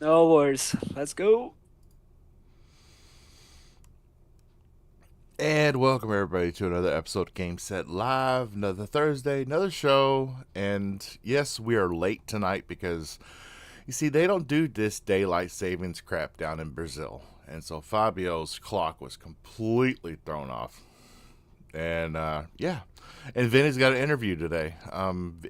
No worries. Let's go. And welcome everybody to another episode of Game Set Live. Another Thursday, another show. And yes, we are late tonight because you see they don't do this daylight savings crap down in Brazil. And so Fabio's clock was completely thrown off. And yeah. And Vinny's got an interview today.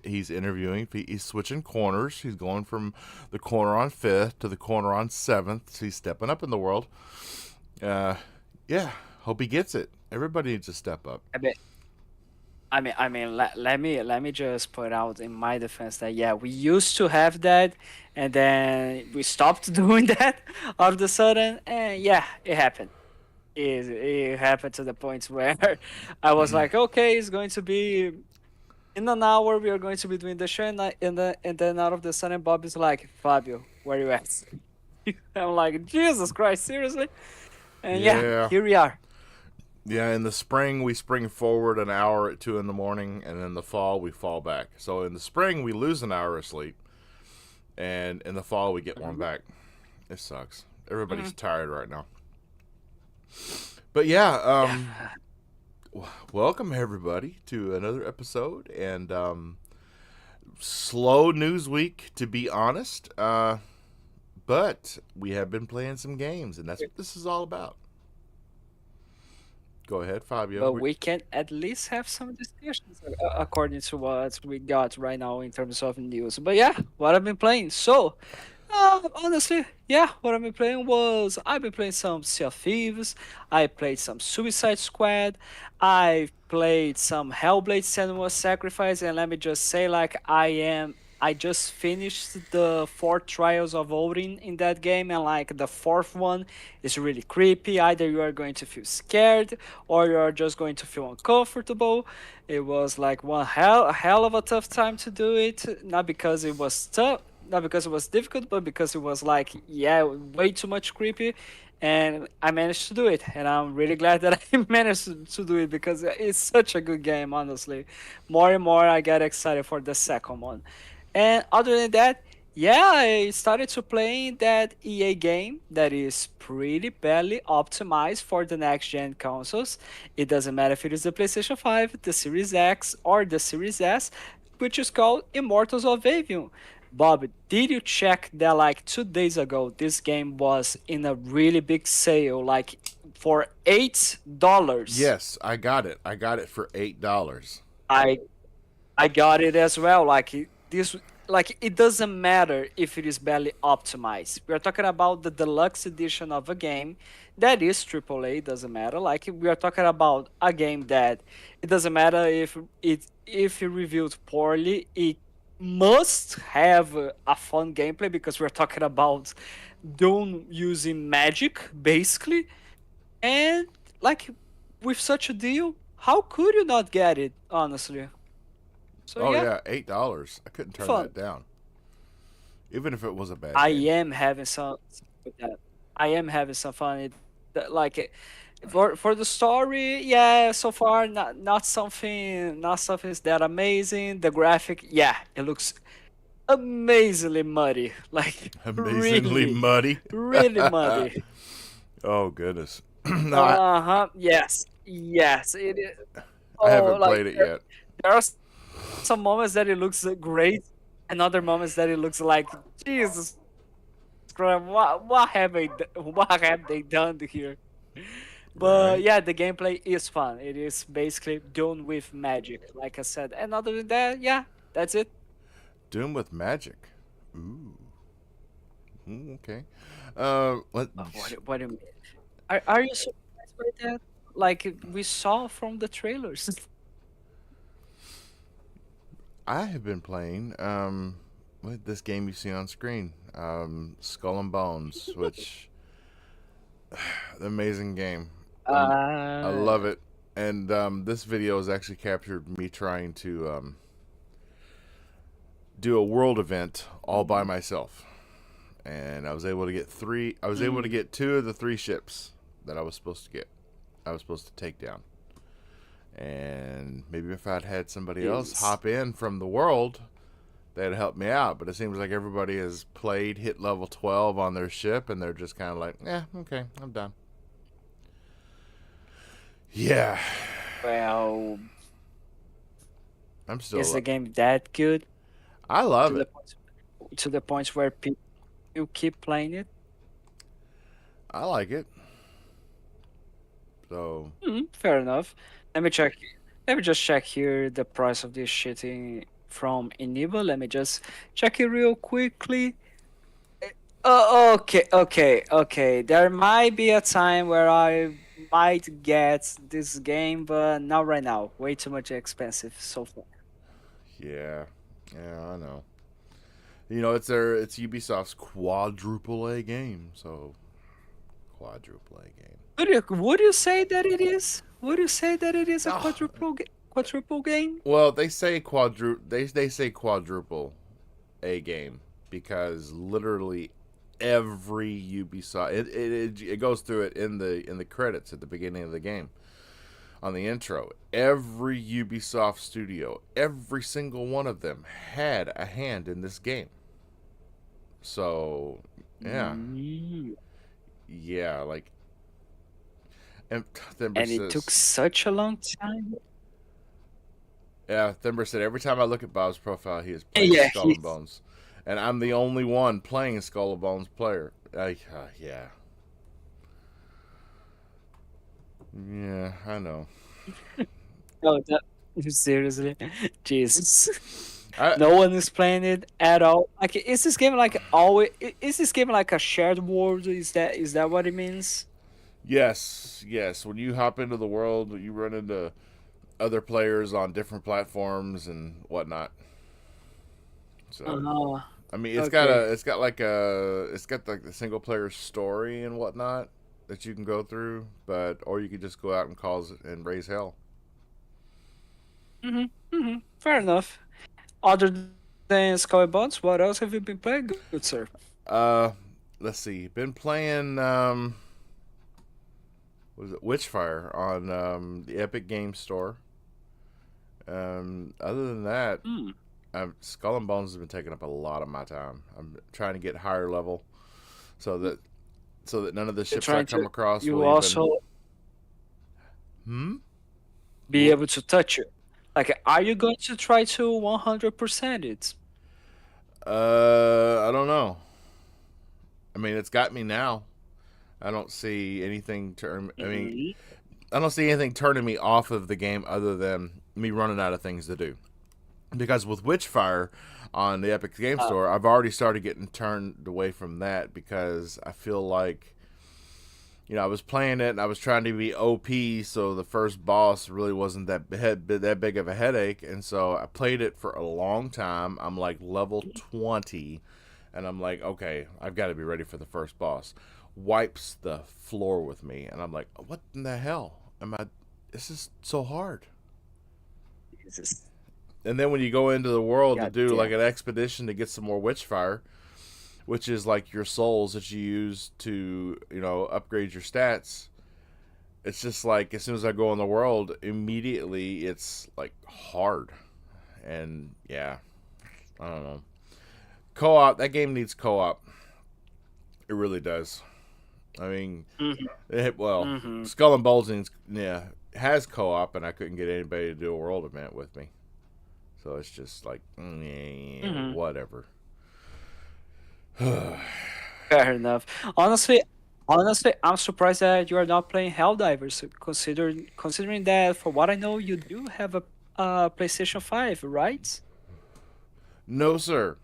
He's interviewing. He's switching corners. He's going from the corner on 5th to the corner on 7th. So he's stepping up in the world. Uh, yeah, hope he gets it. Everybody needs to step up. I mean, let me just put out in my defense that yeah, we used to have that, and then we stopped doing that all of a sudden, and yeah, it happened. It happened to the point where I was like, okay, it's going to be in an hour. We are going to be doing the show, and then out of the sudden, Bob is like, Fabio, where you at? I'm like, Jesus Christ, seriously? And yeah, Yeah, here we are. yeah. In the spring, we spring forward an hour at 2 in the morning, and in the fall, we fall back. So in the spring, we lose an hour of sleep, and in the fall, we get one Mhm. back. It sucks. Everybody's Mhm. tired right now. But yeah, Yeah. welcome everybody to another episode, and slow news week to be honest. But we have been playing some games, and that's what this is all about. Go ahead, Fabio. But we can at least have some discussions according to what we got right now in terms of news. But yeah, what I've been playing. So, honestly, yeah, what I've been playing was I've been playing some Sea of Thieves. I played some Suicide Squad. I played some Hellblade: Senua's Sacrifice, and let me just say, like, I just finished the four trials of Odin in that game, and like the fourth one is really creepy. Either you are going to feel scared or you are just going to feel uncomfortable. It was like a hell of a tough time to do it. Not because it was tough, not because it was difficult, but because it was like, yeah, way too much creepy. And I managed to do it, and I'm really glad that I managed to do it because it's such a good game, honestly. More and more, I get excited for the second one. And other than that, yeah, I started to play that EA game that is pretty badly optimized for the next gen consoles. It doesn't matter if it is the PlayStation 5, the Series X, or the Series S, which is called Immortals of Avium. Bob, did you check that like 2 days ago this game was in a really big sale, like for $8? Yes, I got it. I got it for $8. I I got it as well. This, like it doesn't matter if it is badly optimized. We are talking about the deluxe edition of a game that is AAA. Doesn't matter. Like we are talking about a game that it doesn't matter if it reviewed poorly. It must have a fun gameplay because we're talking about Doom using magic basically, and like with such a deal, how could you not get it? Honestly. So Oh yeah, yeah, $8. I couldn't turn fun. that down, even if it was a bad I game. am having some with that. I am having some fun. Like for the story, yeah. So far, not something is that amazing. The graphic, yeah, it looks amazingly muddy. Like Amazingly really, muddy. really muddy. Oh goodness. No, Uh huh. Yes. Yes. It is. I Oh, haven't like played it yet. there are some moments that it looks great, and other moments that it looks like Jesus Christ, what have they done here? But Right. yeah, the gameplay is fun. It is basically done with magic, like I said. And other than that, yeah, that's it. Doom with magic. Ooh. Okay. Let, What do you mean? Are you surprised by that? Like we saw from the trailers. I have been playing this game you see on screen, Skull and Bones, which amazing game. I Uh, love it. And this video has actually captured me trying to do a world event all by mm, myself, and I was able to get three. I was able to mm, get two of the three ships that I was supposed to get. I was supposed to take down. And maybe if I'd had somebody else Jesus. hop in from the world, they'd help me out. But it seems like everybody has played, hit level 12 on their ship, and they're just kind of like, yeah, okay, I'm done. Yeah, Well, I'm is the still. game that good I love to the it. point to the point where people you keep playing it? I like it. So Fair enough. Let me check. Let me just check here the price of this shit from Eniba. Let me just check it real quickly. Oh, okay. There might be a time where I might get this game, but not right now. Way too much expensive so far. yeah, yeah, I know. It's Ubisoft's quadruple A game. So quadruple A game. Would you say that it is? Would you say that it is a Oh, quadruple game? well, they say quadruple A game because literally every Ubisoft it goes through it in the credits at the beginning of the game on the intro. Every Ubisoft studio, every single one of them had a hand in this game. So yeah, Mm. yeah, like and Thember And it took says, such a long time. yeah, Thember said every time I look at Bob's profile, he is playing Yeah, Skull and Bones, and I'm the only one playing Skull and Bones player. Yeah, yeah, I know. no, seriously, Jesus. I No one is playing it at all. Like, is this game like always? Is this game like a shared world? Is that what it means? Yes, yes. When you hop into the world, you run into other players on different platforms and whatnot. So Oh, I mean, okay. it's got like the single player story and whatnot that you can go through, but or you could just go out and cause and raise hell. Fair enough. Other than Skull and Bones, what else have you been playing, good sir? Uh, let's see. Been playing what is it Witchfire on the Epic Game Store. Other than that, Hmm. Skull and Bones has been taking up a lot of my time. I'm trying to get higher level so that none of the You're ships I trying come to. across You will even. also Hmm. be able to touch it. Like, are you going to try to 100% it? I don't know. I mean, it's got me now. I don't see anything turn. I mean, Mhm. I don't see anything turning me off of the game other than me running out of things to do. Because with Witchfire on the Epic Game Uh, Store, I've already started getting turned away from that because I feel like I was playing it and I was trying to be OP, so the first boss really wasn't that big of a headache, and so I played it for a long time. I'm like level 20, and I'm like, okay, I've got to be ready for the first boss. Wipes the floor with me, and I'm like, what in the hell? Am I? This is so hard. Jesus. And then when you go into the world to God do like damn. an expedition to get some more Witchfire, which is like your souls that you use to upgrade your stats, it's just like as soon as I go in the world, immediately it's like hard. And yeah, I don't know. Co-op, that game needs co-op. It really does. I mean, Mhm. well, Mhm. Skull and Bones, yeah, has co-op, and I couldn't get anybody to do a world event with me. So it's just like, Mhm. whatever. Fair enough. Honestly, I'm surprised that you are not playing Helldivers, considering that, for what I know, you do have a PlayStation 5, right? No, sir.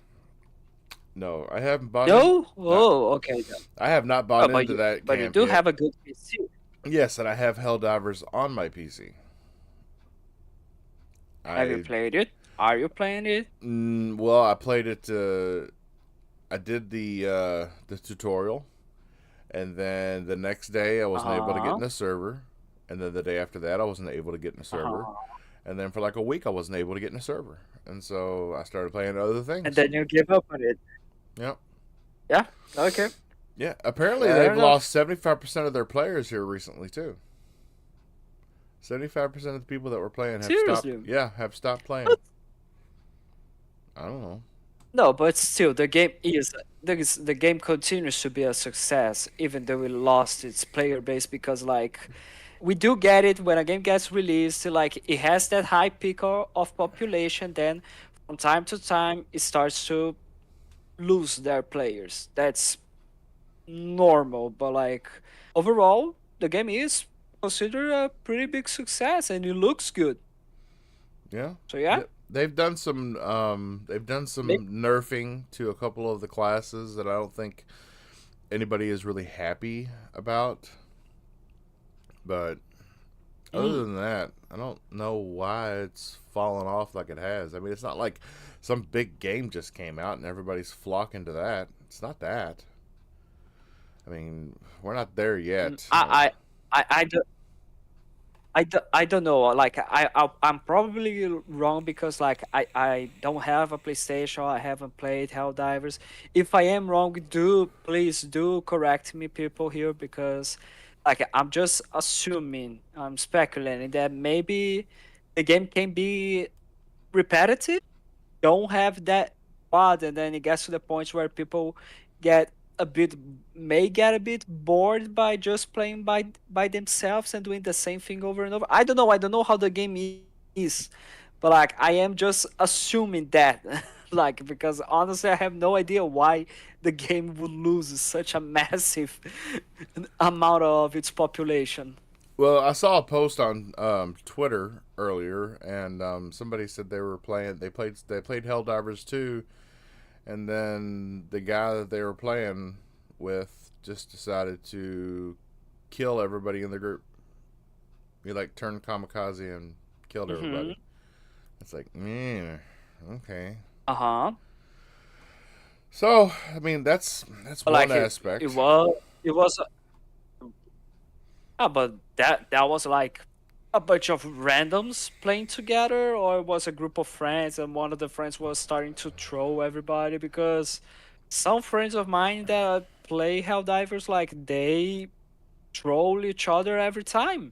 No, I haven't bought in. No? Oh, okay then. I have not Oh, bought but into you that but you camp do yet. have a good PC. Yes, and I have Helldivers on my PC. Have you I played it? Are you playing it? well, I played it. I did the tutorial, and then the next day I wasn't able to get Uh-huh. in the server, and then the day after that I wasn't able to get in the server, Uh-huh. and then for like a week I wasn't able to get in the server, and so I started playing other And things. then you give up on it. Yep. Yeah. Okay. Yeah. Apparently Fair they've enough. lost 75% of their players here recently too. 75% of the people that were playing have stopped. Seriously. Yeah, have stopped playing. What? I don't know. No, but still, the game continues to be a success, even though it lost its player base because like we do get it when a game gets released, like it has that high peak of population, then from time to time it starts to lose their players. That's normal, but like overall, the game is considered a pretty big success and it looks good. Yeah. So yeah, They've done may- some nerfing to a couple of the classes that I don't think anybody is really happy about. But other mm, than that, I don't know why it's fallen off like it has. I mean, it's not like some big game just came out and everybody's flocking to that. It's not that. I mean, we're not there mm, yet. I don't know. Like I'm probably wrong because like I don't have a PlayStation. I haven't played Helldivers. If I am wrong, do please do correct me, people here, because like I'm just assuming, I'm speculating that maybe the game can be repetitive, don't have that pod, and then it gets to the point where people get a bit may get a bit bored by just playing by themselves and doing the same thing over and over. I don't know how the game is, but like I am just assuming that like because honestly I have no idea why the game would lose such a massive amount of its population. Well, I saw a post on Twitter earlier, and somebody said they played Helldivers 2, and then the guy that they were playing with just decided to kill everybody in the group. He like turned kamikaze and killed Mhm. everybody. It's like, man, okay. Uh-huh. So, I mean, that's But one like it aspect. was but that was like a bunch of randoms playing together, or it was a group of friends, and one of the friends was starting to troll everybody because some friends of mine that play Helldivers, like they troll each other every time.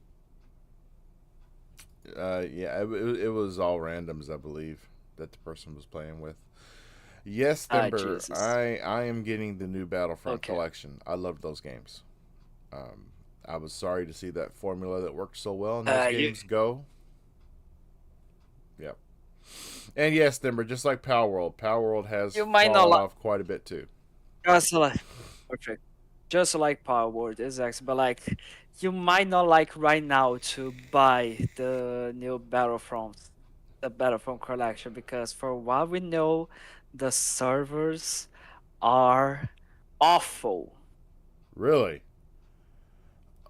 Yeah, it was all randoms, I believe, that the person was playing with. Yes, Ah, Thimber, Jesus. I am getting the new Battlefront Okay. collection. I loved those games. Um, I was sorry to see that formula that worked so well in those You games go. Yep. And yes, Thimber, just like Power World has you might not fallen like off quite a bit too. just like perfect. Just like Power Word, exactly. But like you might not like right now to buy the new Battlefront, the Battlefront collection, because for what we know, the servers are awful. Really?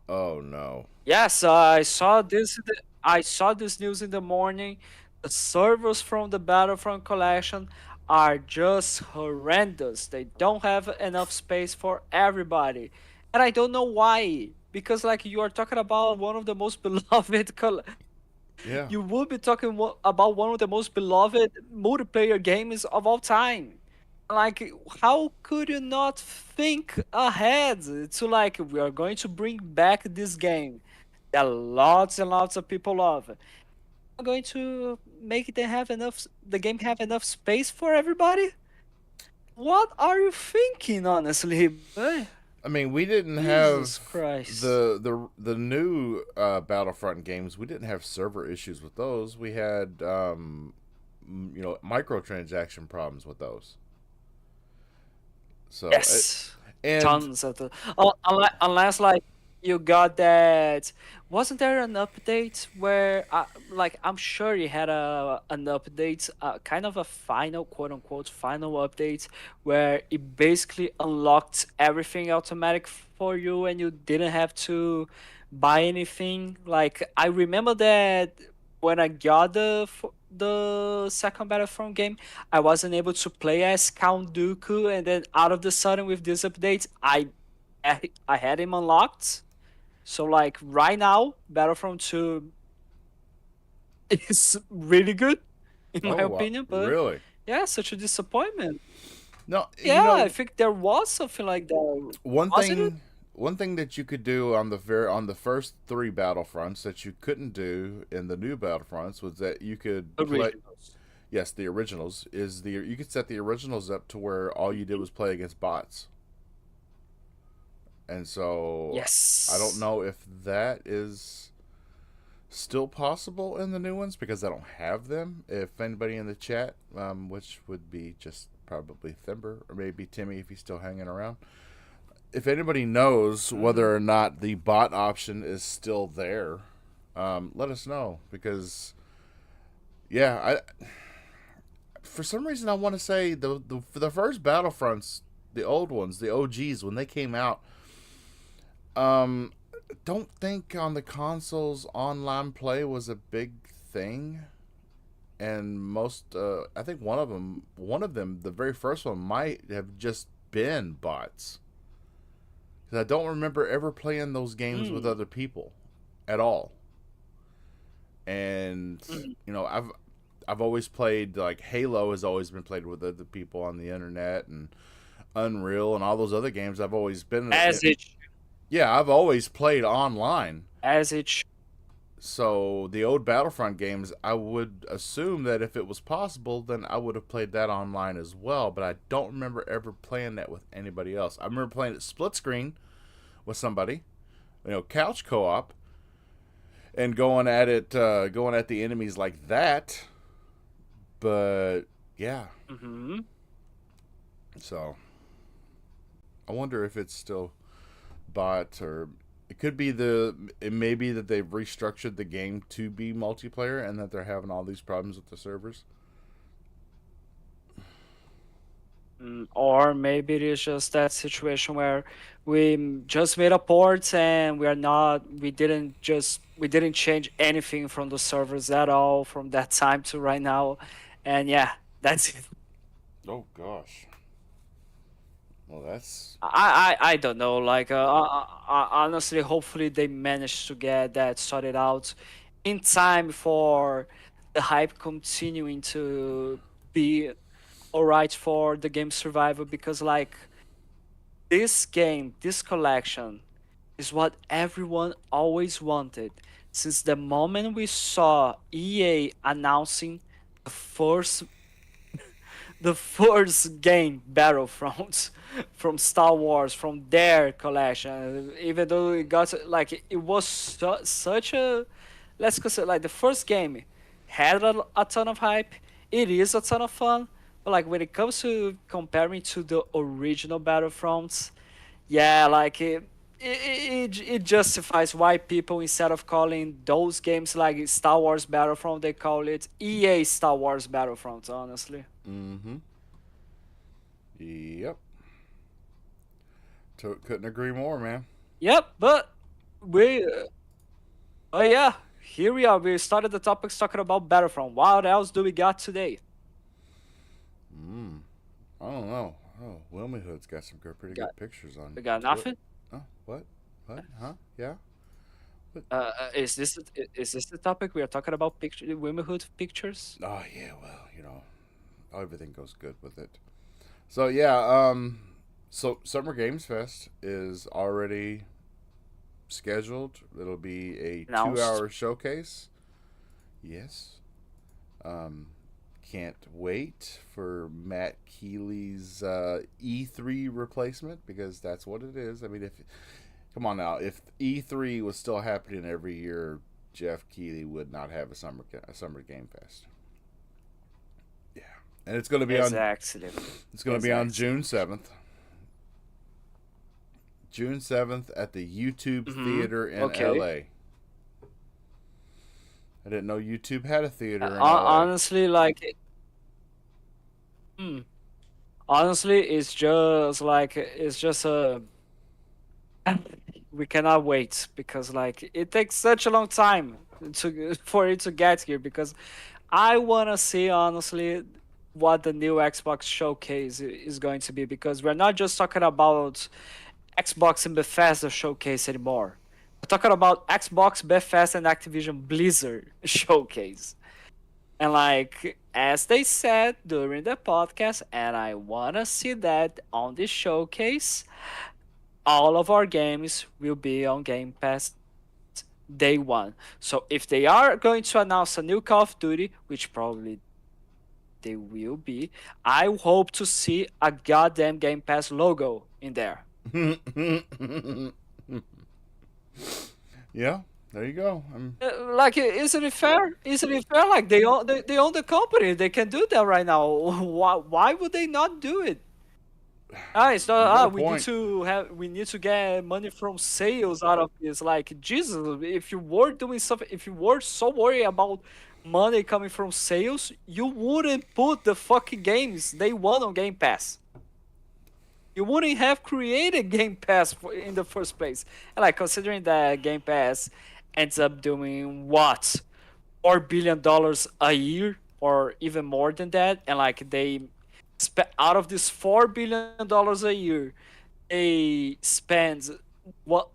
Oh no. Yes, I saw this news in the morning. The servers from the Battlefront collection are just horrendous. They don't have enough space for everybody. And I don't know why. Because like you are talking about one of the most beloved Yeah. you will be talking about one of the most beloved multiplayer games of all time. Like, how could you not think ahead to like we are going to bring back this game that lots and lots of people love? We're going to make them have the game have enough space for everybody? What are you thinking, honestly? I mean, we didn't Jesus have Christ. the new Battlefront games. We didn't have server issues with those. We had microtransaction problems with those. So Yes, and tons of the. Unless like you got that. Wasn't there an update where, like, I'm sure you had an update, kind of a final, quote unquote, final update where it basically unlocked everything automatic for you and you didn't have to buy anything. Like, I remember that when I got the second Battlefront game, I wasn't able to play as Count Dooku, and then out of the sudden with this update, I had him unlocked. So like right now, Battlefront 2 is really good in my oh opinion, but really? yeah, such a disappointment. No, Yeah, I think there was something like that, one wasn't it? thing one thing that you could do on the first three Battlefronts that you couldn't do in the new Battlefronts was that Originals. Yes, the originals is the you could set the originals up to where all you did was play against bots. And so I don't Yes. know if that is still possible in the new ones because I don't have them. If anybody in the chat, which would be just probably Thimber or maybe Timmy if he's still hanging around, if anybody knows Hmm. whether or not the bot option is still there, let us know because yeah, I for some reason I want to say the first Battlefronts, the old ones, the OGs when they came out, um, don't think on the consoles online play was a big thing, and most I think one of them, the very first one might have just been bots. 'Cause I don't remember ever playing those games with Mm. other people at all. And Mhm. you know, I've always played like Halo has always been played with other people on the internet and Unreal and all those other games. I've always been As it yeah, I've always played online. as it So the old Battlefront games, I would assume that if it was possible, then I would have played that online as well. But I don't remember ever playing that with anybody else. I remember playing it split screen with somebody, couch co-op, and going at the enemies like that. But yeah, hmm so I wonder if it's still bot or it could be it may be that they've restructured the game to be multiplayer and that they're having all these problems with the servers. Or maybe it is just that situation where we just made a port and we didn't change anything from the servers at all from that time to right now, and yeah, that's it. Oh gosh. Well, that's I don't know. Like, honestly, hopefully they manage to get that sorted out in time for the hype continuing to be alright for the game survival. Because like this game, this collection, is what everyone always wanted since the moment we saw EA announcing the first the first game, Battlefront, from Star Wars, from their collection. Even though it got like it was such a, let's consider like the first game had a ton of hype. It is a ton of fun, but like when it comes to comparing to the original Battlefronts, yeah, like it justifies why people, instead of calling those games like Star Wars Battlefront, they call it EA Star Wars Battlefront. Honestly. mm-hmm. Yep. Couldn't agree more, man. Yep, but we, oh yeah, here we are. We started the topics talking about Battlefront. What else do we got today? Mm. I don't know. Oh, Wilmy Hood's got some We pretty got good pictures on we got Twitter. nothing. Oh, what? What? Huh? Yeah. What? Is this the topic we are talking about? Picture womenhood pictures. Oh yeah. Well, everything goes good with it. So yeah. So Summer Games Fest is already scheduled. It'll be a Announced. 2-hour showcase. Yes. Um, can't wait for Matt Keeley's E3 replacement because that's what it is. I mean, if come on now, if E3 was still happening every year, Jeff Keeley would not have a summer game fest. Yeah, and Exactly. it's going to be on Exactly. June 7th at the YouTube Mm-hmm. Theater in Okay. LA. I didn't know YouTube had a theater in LA. Honestly, hmm, honestly, it's just a we cannot wait because like it takes such a long time to for it to get here because I want to see honestly what the new Xbox showcase is going to be because we're not just talking about Xbox and Bethesda showcase anymore. We're talking about Xbox, Bethesda, and Activision Blizzard showcase. And like as they said during the podcast, and I wanna see that on this showcase, all of our games will be on Game Pass day one. So if they are going to announce a new Call of Duty, which probably they will be. I hope to see a goddamn Game Pass logo in there. Yeah, there you go. Like, isn't it fair? Isn't it fair? Like, they own the company. They can do that right now. Why would they not do it? It's not. You got a We need point. to have. We need to get money from sales out of this. Like, Jesus, if you were doing something, if you were so worried about money coming from sales, you wouldn't put the fucking games they want on Game Pass. You wouldn't have created Game Pass in the first place. And like, considering that Game Pass ends up doing what, $4 billion a year, or even more than that, and like they out of this $4 billion a year, they spend what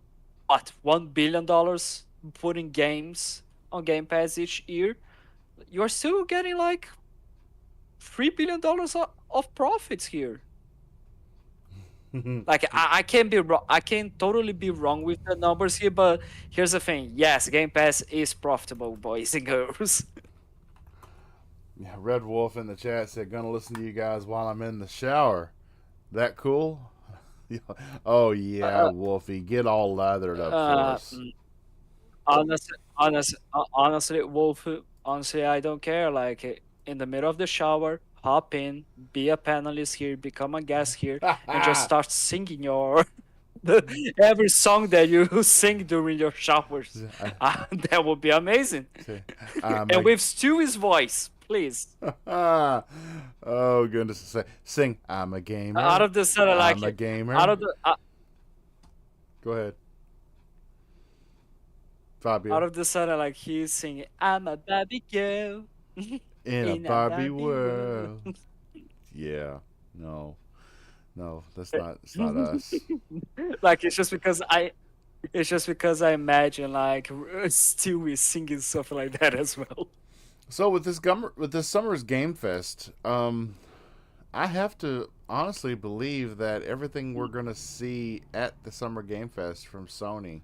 $1 billion putting games on Game Pass each year. You're still getting like $3 billion of profits here. Like, I can't be wrong. I can totally be wrong with the numbers here, but here's the thing. Yes, Game Pass is profitable, boys and girls. Yeah, Red Wolf in the chat said, "Gonna listen to you guys while I'm in the shower." That cool? Oh yeah, Uh, Wolfie, get all lathered up for uh, us. honestly, Wolf, honestly, I don't care. Like, in the middle of the shower, hop in, be a panelist here, become a guest here, and just start singing your every song that you sing during your showers. That would be amazing. I'm And with Stewie's voice, please. oh goodness, sing. I'm a gamer. Out of the sun, I like I'm a it. gamer. Out of the Go ahead, Fabio. out of the sun, I like he's singing. I'm a Barbie girl In a in a Barbie Barbie world. world. Yeah. No. No, that's not. It's not us. Like, it's just because I imagine like Stewie singing something like that as well. So with this summer's Game Fest, I have to honestly believe that everything we're gonna see at the Summer Game Fest from Sony,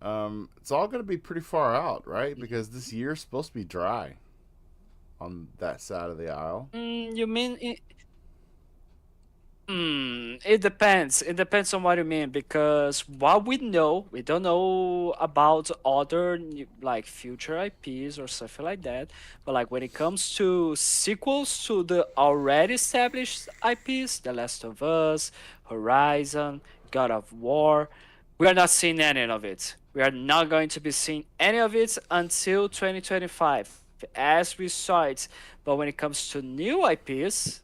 it's all gonna be pretty far out, right? Because this year's supposed to be dry on that side of the aisle. You mean it depends. It depends on what you mean, because what we know, we don't know about other like future IPs or something like that. But like, when it comes to sequels to the already established IPs, The Last of Us, Horizon, God of War, we are not seeing any of it. We are not going to be seeing any of it until 2025, as we saw it. But when it comes to new IPs,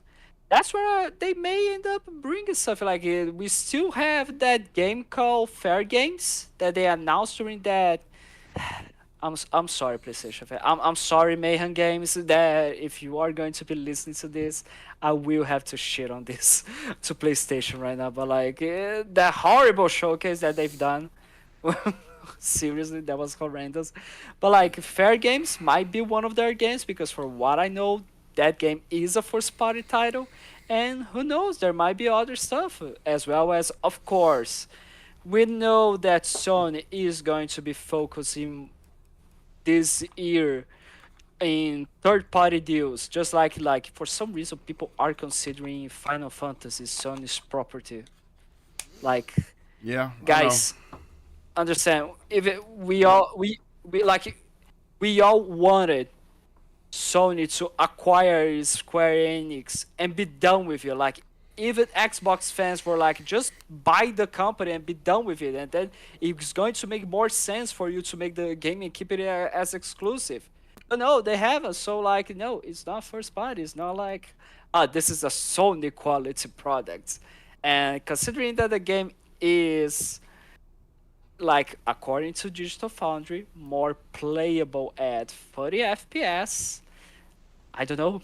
that's where they may end up bringing stuff like it. We still have that game called Fair Games that they announced during that. I'm sorry, PlayStation fan. I'm sorry, Mayhem Games. That if you are going to be listening to this, I will have to shit on this to PlayStation right now. But like, that horrible showcase that they've done. Seriously, that was horrendous. But like, Fair Games might be one of their games, because for what I know, that game is a first party title. And who knows, there might be other stuff, as well as, of course, we know that Sony is going to be focusing this year in third party deals. Just like for some reason people are considering Final Fantasy Sony's property. Like, Yeah, I know. guys, understand, if we all wanted Sony to acquire Square Enix and be done with it. Like, even Xbox fans were like, just buy the company and be done with it, and then it's going to make more sense for you to make the game and keep it as exclusive. But no, they haven't. So like, no, it's not first party. It's not like, this is a Sony quality product. And considering that the game is, like, according to Digital Foundry, more playable at 30 FPS. I don't know.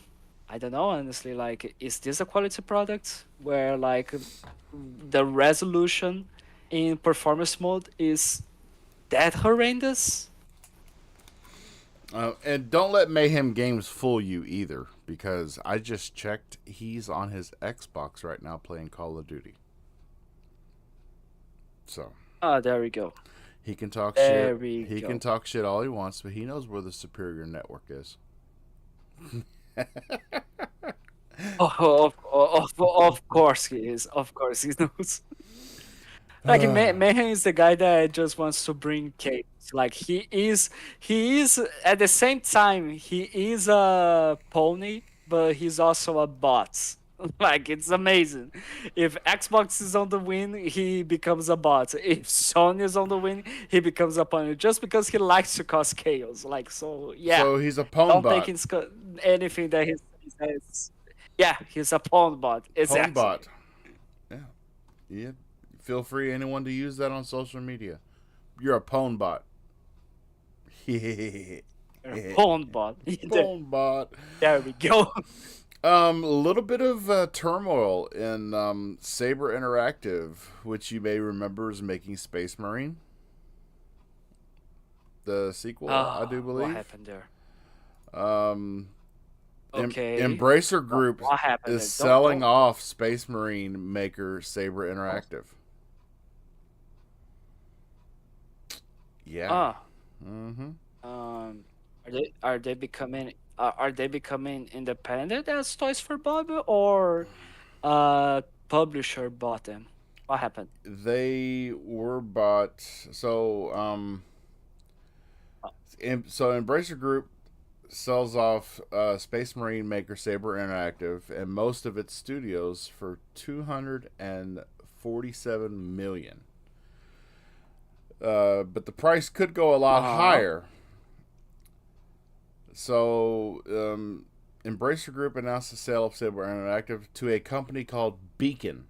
I don't know, honestly. Like, is this a quality product where like the resolution in performance mode is that horrendous? And don't let Mayhem Games fool you either, because I just checked. He's on his Xbox right now playing Call of Duty. So There we go. he can talk There shit. we He go. can talk shit all he wants, but he knows where the superior network is. Of course he is. Of course he knows. Like Mayhem is the guy that just wants to bring chaos. Like he is at the same time he is a pony, but he's also a bot. Like it's amazing. If Xbox is on the win, he becomes a bot. If Sony is on the win, he becomes a pony. Just because he likes to cause chaos. Like so, yeah. So he's a pawn Don't think bot. it's anything that he says. Yeah, he's a pawn bot. Pawn Exactly. bot. Yeah. Yeah. Feel free, anyone, to use that on social media. You're a pawn bot. Pawn bot. Pawn bot. There we go. A little bit of turmoil in Saber Interactive, which you may remember is making Space Marine, the sequel, I do Oh, what believe. happened there? Um, Okay. Embracer Group What happened is there? selling Don't. off Space Marine maker Saber Interactive. Yeah. Ah. Mm-hmm. Are they becoming independent as Toys for Bob or publisher bought them? What happened? They were bought. So Uh, so Embracer Group sells off Space Marine maker Saber Interactive and most of its studios for $247 million. But the price could go a lot Uh-huh. higher. So, Embracer Group announced the sale of Saber Interactive to a company called Beacon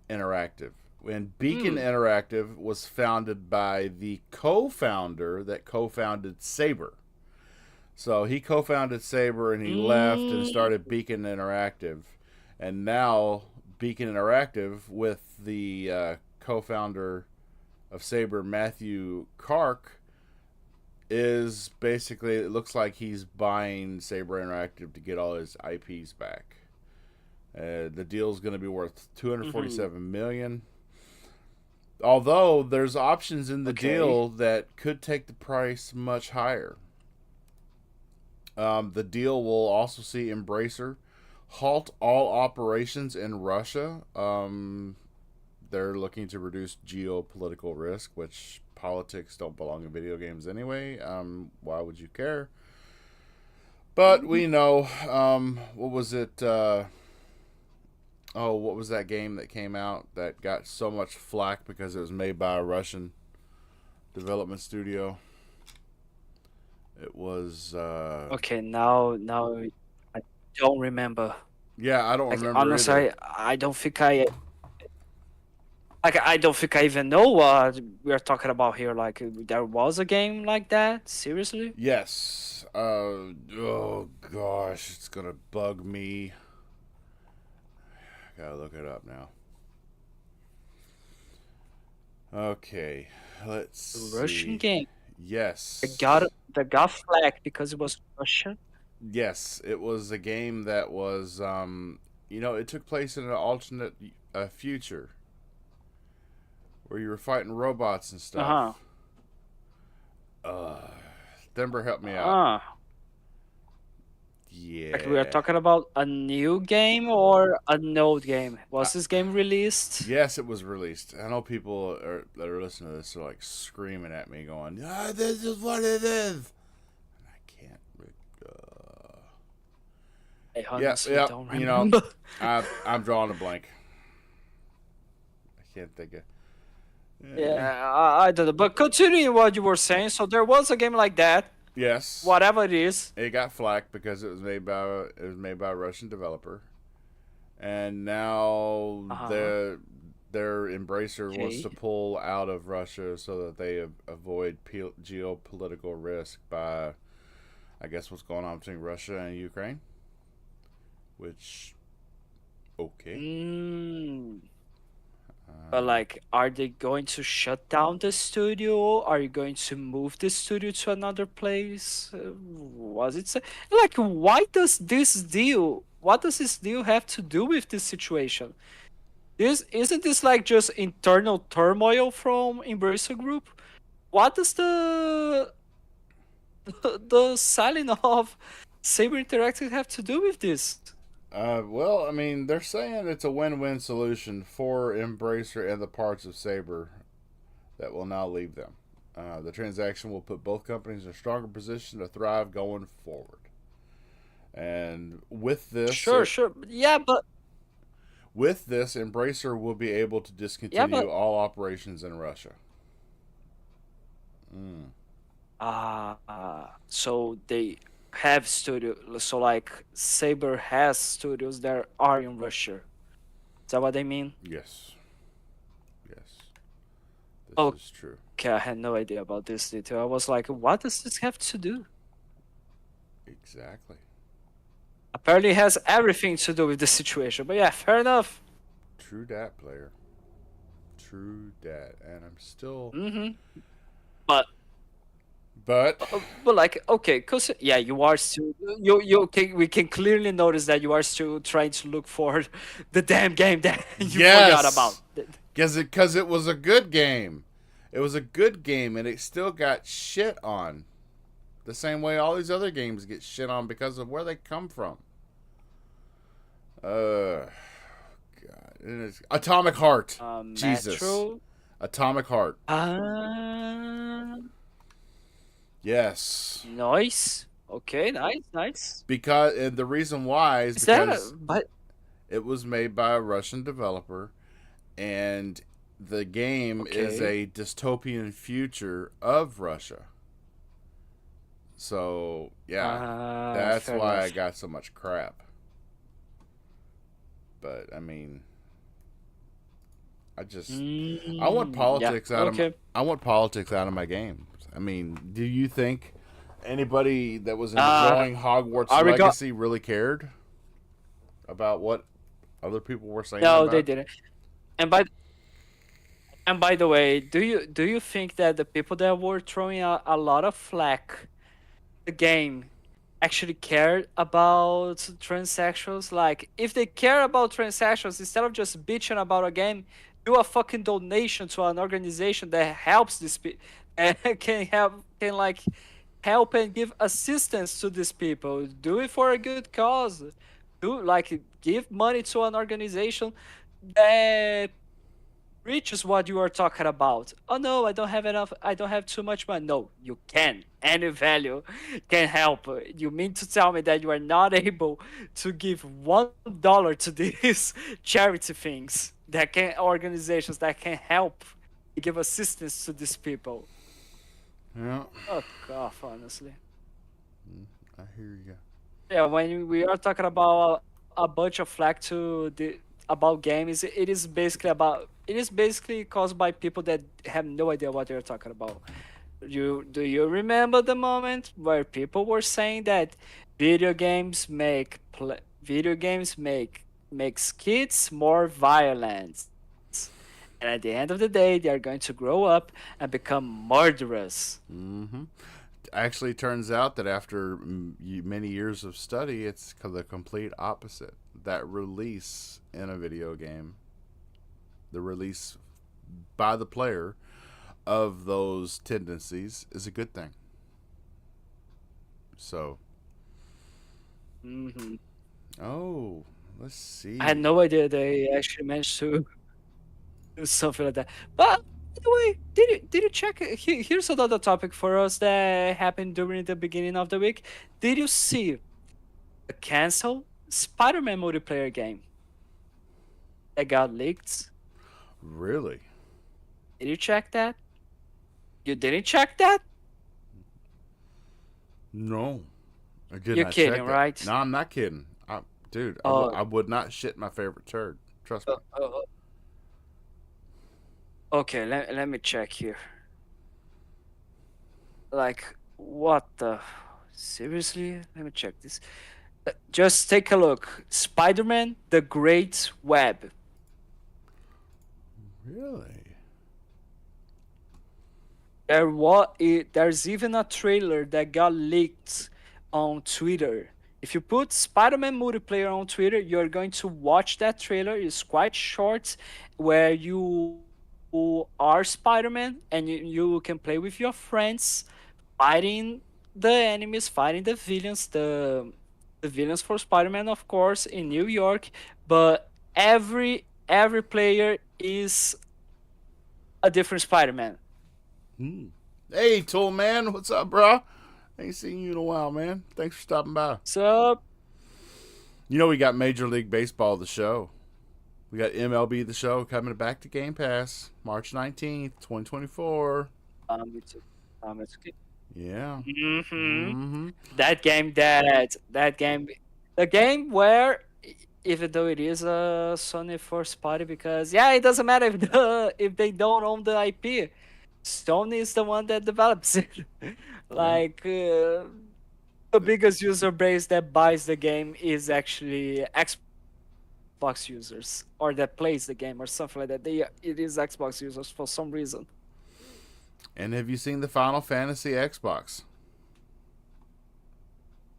Interactive. And Beacon Interactive was founded by the co-founder that co-founded Saber. So he co-founded Saber and he left and started Beacon Interactive. And now Beacon Interactive, with the co-founder of Saber, Matthew Kark, is basically, it looks like he's buying Saber Interactive to get all his IPs back. The deal is going to be worth $247 million. Although there's options in the Okay. deal that could take the price much higher. The deal will also see Embracer halt all operations in Russia. They're looking to reduce geopolitical risk, which politics don't belong in video games anyway. Why would you care? But we know, what was it? What was that game that came out that got so much flack because it was made by a Russian development studio? It was. Okay, now I don't remember. Yeah, I don't Like remember honestly, either. I don't think I don't think I even know what we are talking about here. Like there was a game like that? Seriously? Yes. Oh gosh, it's gonna bug me. Gotta look it up now. Okay, let's Russian see. game. Yes. That got flagged because it was Russian. Yes, it was a game that was, it took place in an alternate future where you were fighting robots and Uh-huh. stuff. Denver, help me out. Ah. Yeah. Like we are talking about a new game or an old game? Was this game released? Yes, it was released. I know people that are listening to this are like screaming at me, going, this is what it is." And I can't. I honestly yeah. don't You know, remember. I'm drawing a blank. I can't think of. Yeah, I don't know. But continuing what you were saying, so there was a game like that, Yes. whatever it is. It got flack because it was made by a Russian developer, and now Uh-huh. their Embracer wants Okay. to pull out of Russia so that they avoid geopolitical risk by, I guess, what's going on between Russia and Ukraine. Which, okay. But like, are they going to shut down the studio? Are you going to move the studio to another place? Was it like why does this deal? What does this deal have to do with this situation? Isn't this like just internal turmoil from Embracer Group? What does the selling of Saber Interactive have to do with this? Well, I mean, they're saying it's a win-win solution for Embracer and the parts of Saber that will now leave them. The transaction will put both companies in a stronger position to thrive going forward. And Sure, sure. with this, Embracer will be able to Yeah, discontinue but all operations in Russia. Mm. so they have studio. So like Saber has studios that are in Russia. Is that what they mean? Yes, yes, this Okay, is true. I had no idea about this detail. I was like, what does this have to do? Exactly. Apparently, it has everything to do with the situation. But yeah, fair enough. True dat, player. True dat. And I'm still. But But but like okay, cause yeah, you are still you can we can clearly notice that you are still trying to look for the damn game that you forgot about. because it was a good game. It was a good game, and it still got shit on. The same way all these other games get shit on because of where they come from. God, Atomic Heart. Jesus, Metro. Atomic Heart. Yes. Nice. Okay, nice. Because and the reason why is Is that because but it was made by a Russian developer, and the game is okay. a dystopian future of Russia. So yeah, that's Fair why I enough. got so much crap. But I mean, I want Yeah. politics out of Okay. I want politics out of my games. I mean, do you think anybody that was Uh, enjoying Hogwarts I regard. Legacy really cared about what other people were saying No, they about? didn't. And by the way, do you think that the people that were throwing a lot of flack the game actually cared about transsexuals? Like, if they care about transsexuals, instead of just bitching about a game, do a fucking donation to an organization that helps this and can like help and give assistance to these people. Do it for a good cause. Do like give money to an organization that reaches what you are talking about. Oh no, I don't have enough. I don't have too much money. No, you can. Any value can help. You mean to tell me that you are not able to give $1 to these charity things that can organizations that can help give assistance to these people? Yeah, Fuck off, honestly. I hear you. Yeah, when we are talking about a bunch of flack to the about games, it is basically caused by people that have no idea what they're talking about. Do you remember the moment where people were saying that video games makes kids more violent, and at the end of the day, they are going to grow up and become murderous. Mm-hmm. Actually, turns out that after many years of study, it's the complete opposite. That release in a video game, the release by the player of those tendencies, is a good thing. So, hmm oh, let's I had see. no idea they actually managed to do something like that. But by the way, did you check? Here's another topic for us that happened during the beginning of the week. Did you see the cancel Spider-Man multiplayer game that got leaked? Really? Did you check that? You didn't check that? No, I did You're not check kidding, that. right? No, I'm not kidding. Dude, Oh, I would not shit my favorite turd. Trust uh, me. uh, okay. Let me check here. Like, what the? Seriously? Let me check this. Just take a look. Spider-Man: The Great Web. Really? There's even a trailer that got leaked on Twitter. If you put Spider-Man multiplayer on Twitter, you're going to watch that trailer. It's quite short, where you are Spider-Man and you can play with your friends, fighting the enemies, fighting the villains, the villains for Spider-Man, of course, in New York, but every player is a different Spider-Man. Hmm. Hey, Tool Man, what's up, bro? Ain't seen you in a while, man. Thanks for stopping by. So You know we got Major League Baseball the show. We got MLB the show coming back to Game Pass March 19th, 2024. it's it's okay. Yeah. hmm Mm-hmm. that game, the game where even though it is a Sony first party, because yeah, it doesn't matter if they don't own the IP. Sony is the one that develops it. Yeah. Like the biggest user base that buys the game is actually Xbox users, or that plays the game or something like that. It is Xbox users for some reason. And have you seen the Final Fantasy Xbox?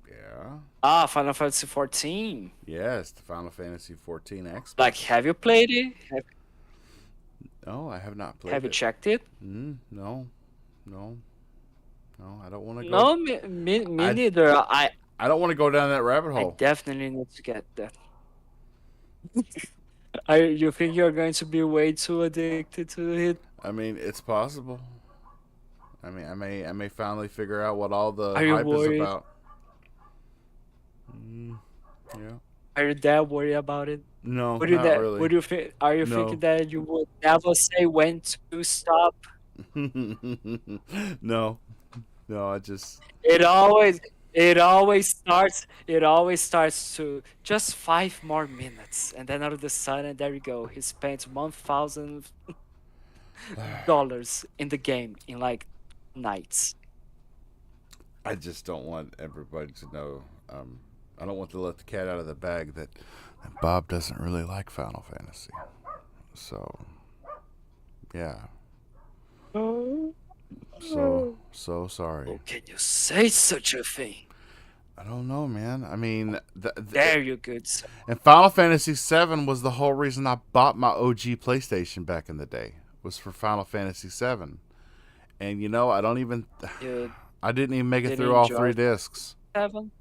Yeah. Ah, Final Fantasy 14. Yes, the Final Fantasy 14 Like, Xbox. have you played it? No, I have not Have played you it. checked it? No, no, no. I don't want to go. No, me I neither. I don't want to go down that rabbit I hole. definitely need to get that. You think you're going to be way too addicted to it? I mean, it's possible. I mean, I may finally figure out what all the Are you hype is worried? about. Mm, yeah. Are you that worried about it? No, not really. Would you think? Are you thinking No. that you would never say when to stop? No. No, I just It always, it always starts to just 5 more minutes, and then out of the sudden, there you go. He spent $1,000 in the game in like nights. I just don't want everybody to know. I don't want to let the cat out of the bag that Bob doesn't really like Final Fantasy. So, yeah. Oh, So sorry. can you say such a thing? I don't know, man. I mean, There you good sir. and Final Fantasy VII was the whole reason I bought my OG PlayStation back in the day. Was for Final Fantasy VII, and you know, You I didn't even make it did through all enjoy three discs. 7?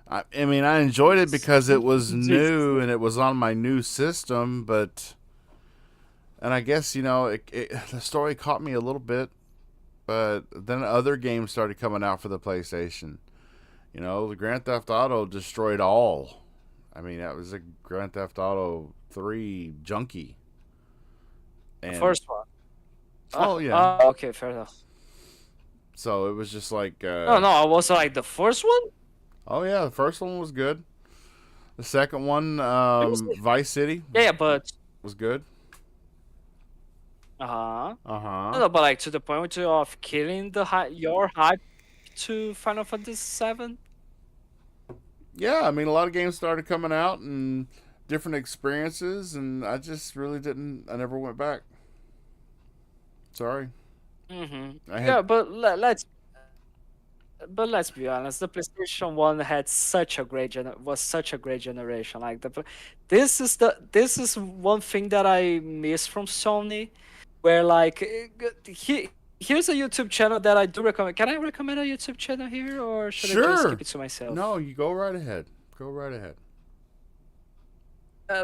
I mean, I enjoyed it Jesus. because it was Jesus. new and it was on my new system, but and I guess the story caught me a little bit, but then other games started coming out for the PlayStation. The Grand Theft Auto destroyed all. I mean, that was a Grand Theft Auto 3 junkie. The And first one. oh yeah, Okay, fair enough. so it was just like No, no, I was like the first one. oh yeah, the first one was good. The second one, It was, Vice City, yeah, but was good. uh-huh. No, Uh-huh. no, but like to the point of killing your hype to Final Fantasy 7. Yeah, I mean, a lot of games started coming out and different experiences, and I just really didn't. I never went back. Sorry, I had. Yeah, but let's be honest, the PlayStation 1 had such a was such a great generation. Like this is one thing that I miss from Sony, where like here's a YouTube channel that I do recommend. Can I recommend a YouTube channel here, or should I just keep Sure. it to myself? No, you go right ahead. Go right ahead.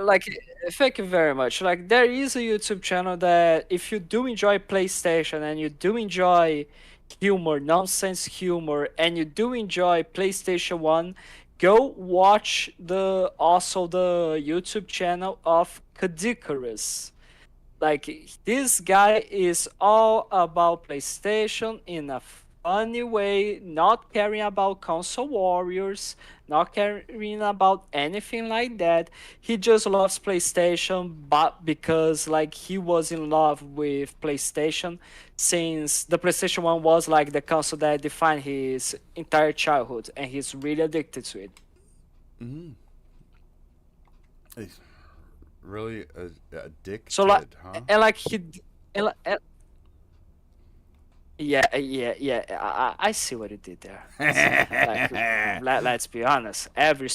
Like, thank you very much. Like, there is a YouTube channel that if you do enjoy PlayStation and you do enjoy humor, nonsense humor, and you do enjoy PlayStation 1, go watch the YouTube channel of Kadikarus. Like, this guy is all about PlayStation in a funny way, not caring about console warriors, not caring about anything like that. He just loves PlayStation, but because like he was in love with PlayStation since the PlayStation 1 was like the console that defined his entire childhood, and he's really addicted to it. Mm-hmm. He's really So like, addicted, huh? and like he and, and yeah. I see what he did there. I see. Like, let's be honest. Every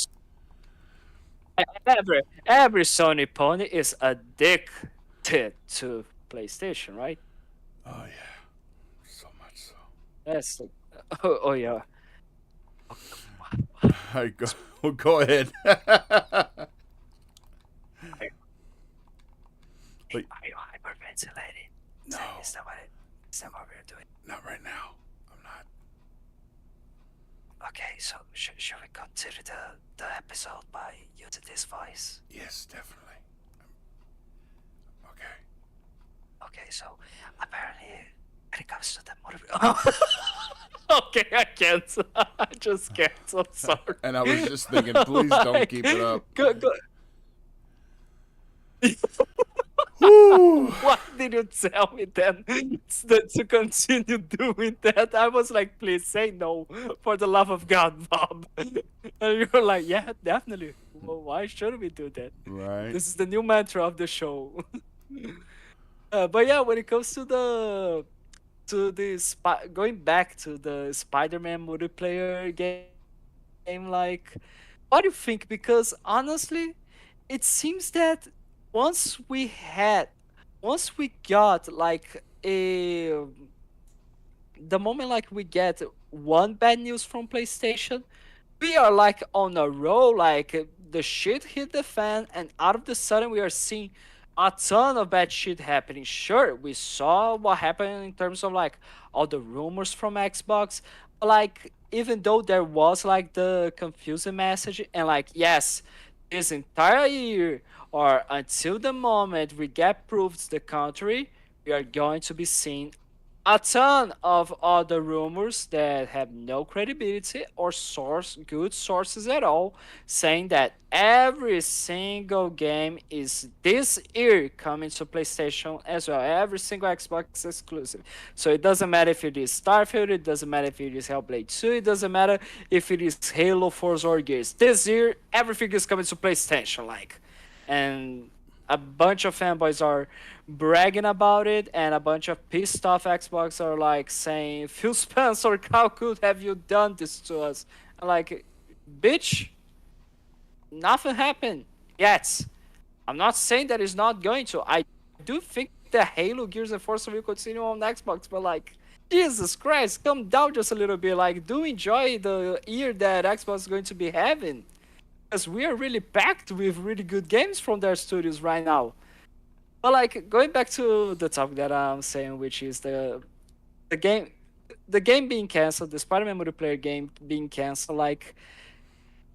Sony pony is addicted to PlayStation, right? Oh yeah, so much so. That's like, oh yeah. All right, go ahead. Are you hyperventilating? No. Is that what we're doing? Not right now. I'm not. Okay, so should we consider the episode by using this voice? Yes, definitely. Okay. Okay, so apparently when it comes to the movie. Okay, I can't. I just can't. I'm sorry. And I was just thinking, please don't keep it up. Go. Woo! Why did you tell me then to continue doing that? I was like, please say no, for the love of God, Bob. And you're like, yeah, definitely. Well, why should we do that? Right. This is the new mantra of the show. But yeah, when it comes to going back to the Spider-Man multiplayer game, like, what do you think? Because honestly, it seems that once we had, once we got like the moment like we get one bad news from PlayStation, we are like on a roll, like the shit hit the fan, and out of the sudden we are seeing a ton of bad shit happening. Sure, we saw what happened in terms of like all the rumors from Xbox, but like even though there was like the confusing message and like yes, this entire year or until the moment we get proofs the contrary, we are going to be seeing a ton of other rumors that have no credibility or good sources at all, saying that every single game is this year coming to PlayStation as well, every single Xbox exclusive. So it doesn't matter if it is Starfield, it doesn't matter if it is Hellblade 2, it doesn't matter if it is Halo, Forza, or Gears. This year everything is coming to PlayStation, like, and a bunch of fanboys are bragging about it, and a bunch of pissed off Xbox are like saying, "Phil Spencer, how could have you done this to us?" I'm like, bitch, nothing happened yet. I'm not saying that it's not going to. I do think that Halo, Gears, and Forza will continue on Xbox, but like, Jesus Christ, come down just a little bit. Like, do enjoy the year that Xbox is going to be having, because we are really packed with really good games from their studios right now. But like going back to the topic that I'm saying, which is the game the game being canceled, the Spider-Man multiplayer game being canceled, like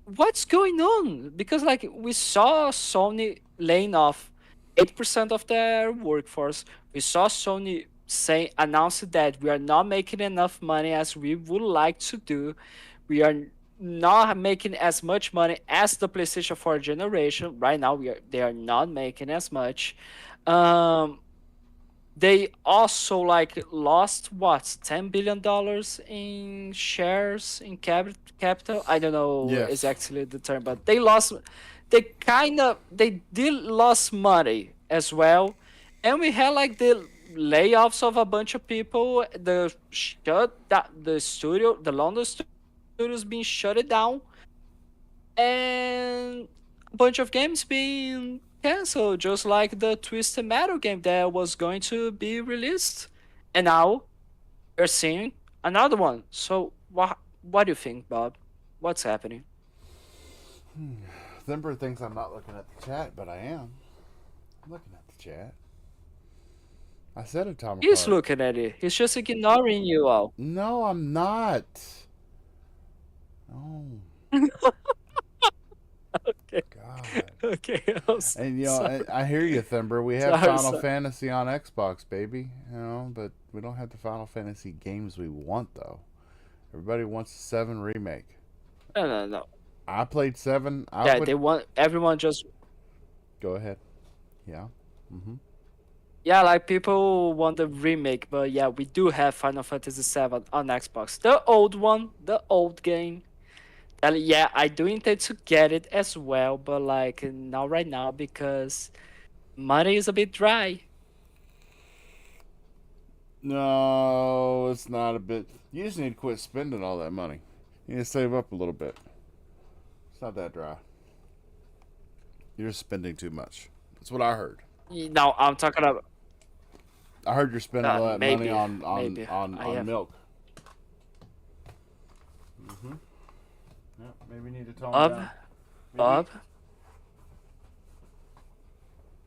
what's going on? Because like we saw Sony laying off 8% of their workforce. We saw Sony announce that we are not making enough money as we would like to do. We are not making as much money as the PlayStation 4 generation. Right now they are not making as much. Um they also like lost what, $10 billion in shares in capital. I don't know Yes. exactly the term, but they did lost money as well. And we had like the layoffs of a bunch of people, the London studios being shut down, and a bunch of games being canceled, just like the Twisted Metal game that was going to be released, and now we're seeing another one. So what do you think, Bob? What's happening? Thimber thinks I'm not looking at the chat, but I am. I'm looking at the chat. I said Atomic He's Heart. looking at it. He's just ignoring you all. No, I'm not. No. Okay. God. Okay. And you know, I hear you, Thimber. We have Final Fantasy on Xbox, baby. You know, but we don't have the Final Fantasy games we want, though. Everybody wants a 7 remake. No. I played 7. They want everyone just. Go ahead. Yeah. Mm-hmm. Yeah, like people want the remake, but yeah, we do have Final Fantasy VII on Xbox, the old one, the old game. And yeah, I do intend to get it as well, but like not right now because money is a bit dry. No, it's not a bit. You just need to quit spending all that money. You need to save up a little bit. It's not that dry. You're just spending too much. That's what I heard. No, I'm talking about. I heard you're spending all that maybe, money maybe. on milk. Yeah, maybe need to tone Bob, down. Bob, Maybe.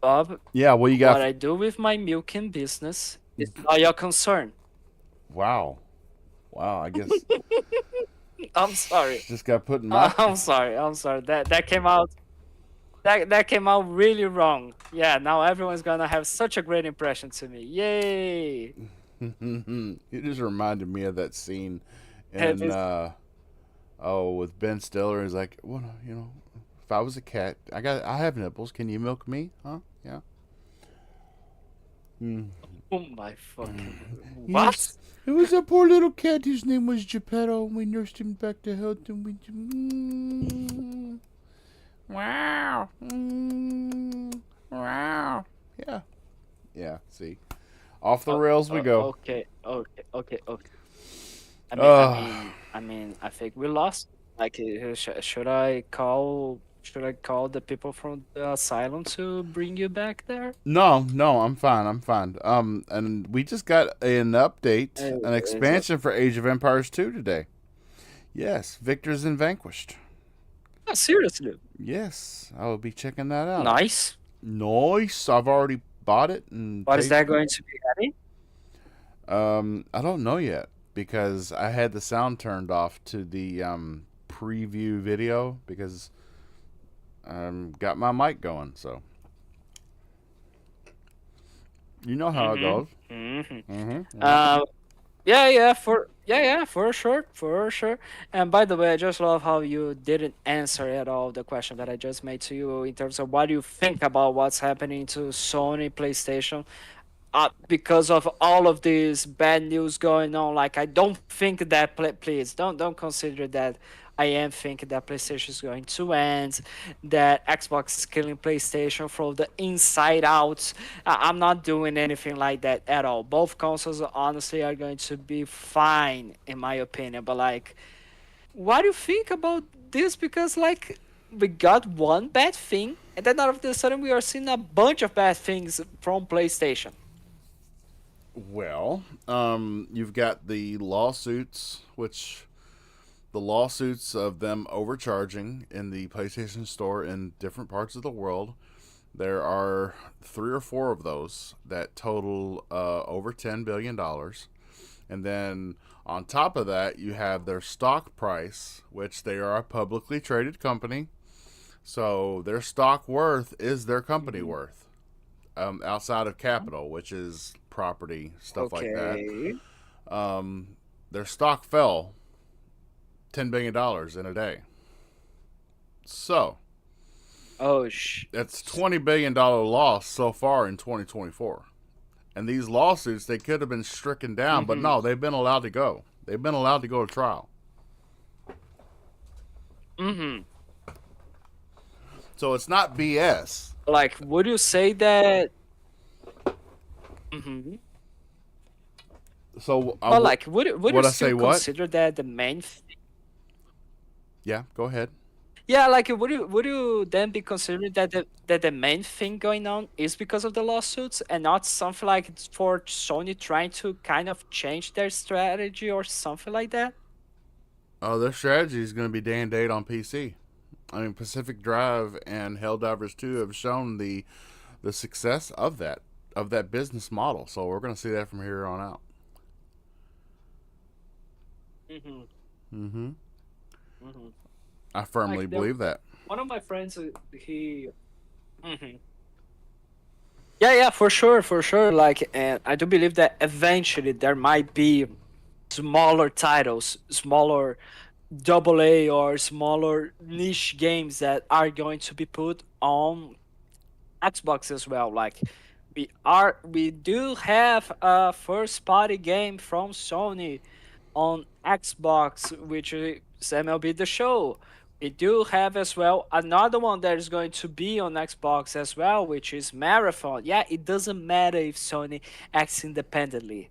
Bob. Yeah, what you What got? I do with my milking business is not your concern. Wow. Wow, I guess I'm sorry. just got put in my. I'm sorry. I'm sorry. That came out. That came out really wrong. Yeah. Now everyone's gonna have such a great impression to me. Yay! It just reminded me of that scene It in is. with Ben Stiller. He's like, well, if I was a cat, I have nipples. Can you milk me? Huh? Yeah. Mm. Oh my fucking. What? Yes. It was a poor little cat. His name was Geppetto. We nursed him back to health, and we. Wow. Wow. Yeah. Yeah. See, off the Oh, rails we go. okay. Okay. Okay. Okay. Uh, I think we lost. Like, should I call the people from the asylum to bring you back there? no, I'm fine. I'm fine. And we just got an update, an Is it? expansion for Age of Empires 2 today. Yes, Victors and Vanquished. Oh, seriously? Yes, I will be checking that out. Nice. Nice. I've already bought it and What is paid that for going to be heavy? it. I don't know yet because I had the sound turned off to the preview video because got my mic going. So you know how it goes. Mm-hmm. Mm-hmm. Mm-hmm. For sure, for sure. And by the way, I just love how you didn't answer at all the question that I just made to you in terms of what do you think about what's happening to Sony PlayStation. Because of all of this bad news going on, like I don't think that please don't consider that I am thinking that PlayStation is going to end, that Xbox is killing PlayStation from the inside out. I'm not doing anything like that at all. Both consoles honestly are going to be fine in my opinion. But like, what do you think about this? Because like we got one bad thing, and then all of a sudden we are seeing a bunch of bad things from PlayStation. Well, you've got the lawsuits, which the lawsuits of them overcharging in the PlayStation Store in different parts of the world. There are 3 or 4 of those that total over $10 billion. And then on top of that, you have their stock price, which they are a publicly traded company. So their stock worth is their company Mhm. worth, outside of capital, which is property, stuff like that. Okay. Their stock fell $10 billion in a day. So Oh, that's $20 billion loss so far in 2024. And these lawsuits, they could have been stricken down, but mm-hmm. no, they've been allowed to go. They've been allowed to go to trial. Mm-hmm. So it's not BS. Like, would you say that? Mm-hmm. So But like, would you I still say what? consider that the main? Yeah, go ahead. Yeah, like, would you then be considering that the main thing going on is because of the lawsuits and not something like it's for Sony trying to kind of change their strategy or something like that? Their strategy is going to be day and date on PC. I mean, Pacific Drive and Helldivers 2 have shown the success of that business model. So we're going to see that from here on out. Mm-hmm. Mm-hmm. Mm-hmm. I firmly Like, believe that. one of my friends, he. Mhm. Yeah, for sure, for sure. Like, and I do believe that eventually there might be smaller titles, smaller double A or smaller niche games that are going to be put on Xbox as well. Like, we do have a first party game from Sony on Xbox, which is MLB The Show. We do have as well another one that is going to be on Xbox as well, which is Marathon. Yeah, it doesn't matter if Sony acts independently.